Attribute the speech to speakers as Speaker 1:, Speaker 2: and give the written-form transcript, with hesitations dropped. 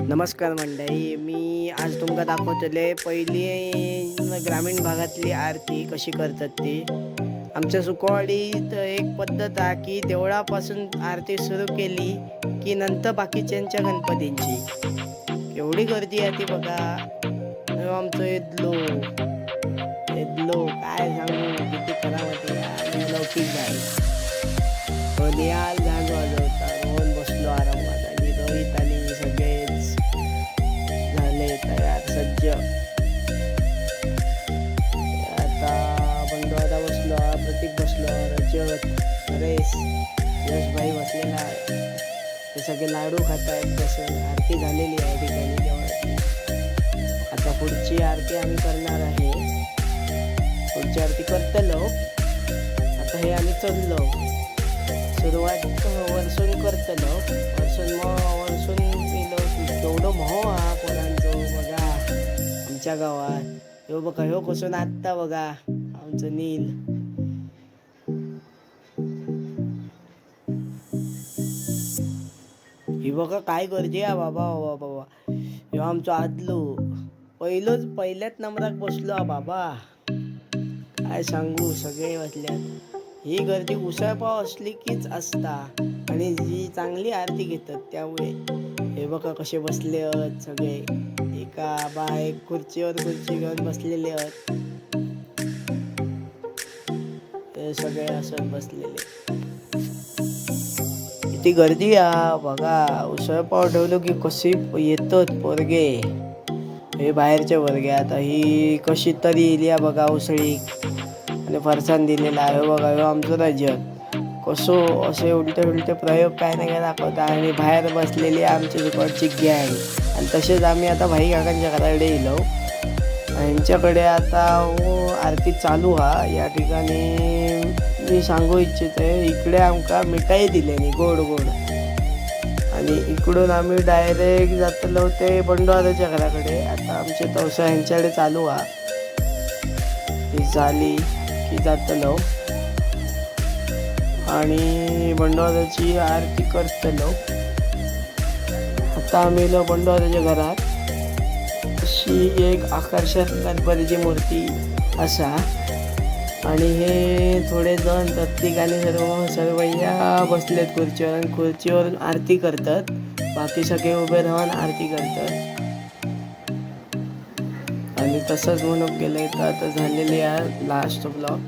Speaker 1: नमस्कार मंडळी, मी आज तुमका दाखवतले पहिली ग्रामीण भागातली आरती कशी करतात ती. आमच्या सुकवाडीत एक पद्धत आहे की देवळापासून आरती सुरू केली की नंतर बाकीच्यांच्या गणपतींची एवढी गर्दी आहे ती बघा. आमचं येदलो येदलो काय सांगू, किती करावं आणि लौकिक झाले. निहाल गाणं वाजवता रोहन बसलो आरामात आणि रोहित आणि सगळेच झाले तयार सज्ज. आता बंडू बसलो, प्रतीक बसलो, रजत, नरेश, यश भाई बसलेला आहे. ते सगळे लाडू खात आहेत. तसं आरती झालेली आहे ठिकाणी देवळाची. आता पुढची आरती आम्ही करणार आहे. पुढची आरती करतलो. आता हे आम्ही चढलो. सुरुवात वर्सून करतलो. वर्सून केलो. केवढं मोह हा पोरांचो बघा आमच्या गावात. ह्यो बघा, ह्यो कसं नाचता बघा आमचं नील. ही बघा काय गर्दी आहे बाबा बाबा बाबा. ह्यो आमचो आदलो पहिल्याच नंबराक बसलो हा बाबा. काय सांगू, सगळे बसल्यात. ही गर्दी उसळपाव असली कीच असता आणि जी चांगली आरती घेतात त्यामुळे. हे बघा कसे बसले आहेत सगळे. एका एक खुर्चीवर खुर्ची घेऊन बसलेले आहेत. ते सगळे असत बसलेले. किती गर्दी आहे बघा. उसळपाव ठेवलो की कशी येतात पोरगे. हे बाहेरचे पोरगे. आता ही कशी तरी येईल बघा उसळी आणि फरसाण दिलेला आहे बघा. ह्यो आमचं रजत कसो असे उलटे प्रयोग काय नाही काय दाखवता. आणि बाहेर बसलेली आमची दुपारची गँग. आणि तसेच आम्ही आता भाई काकांच्या घराकडे येलो. यांच्याकडे आता आरती चालू हा. या ठिकाणी मी सांगू इच्छिते, इकडे आमका मिठाई दिलेली गोड गोड. आणि इकडून आम्ही डायरेक्ट जातलो ते बंडूदाच्या घराकडे. आता आमचे तवसा यांच्याकडे चालू हा. ही झाली की जातलो आणि बंडूदाची आरती करतलो. आता आम्ही येलो बंडूदाच्या घरात. अशी एक आकर्षक गणपतीची मूर्ती असा. आणि हे थोडे जण प्रत्येकाने सर्व बसलेत खुर्चीवर आणि खुर्चीवरून आरती करतात. बाकी सगळे उभे राहून आरती करतात. आणि तसंच म्हणून गेलं तर आता झालेली आहे लास्ट ब्लॉग.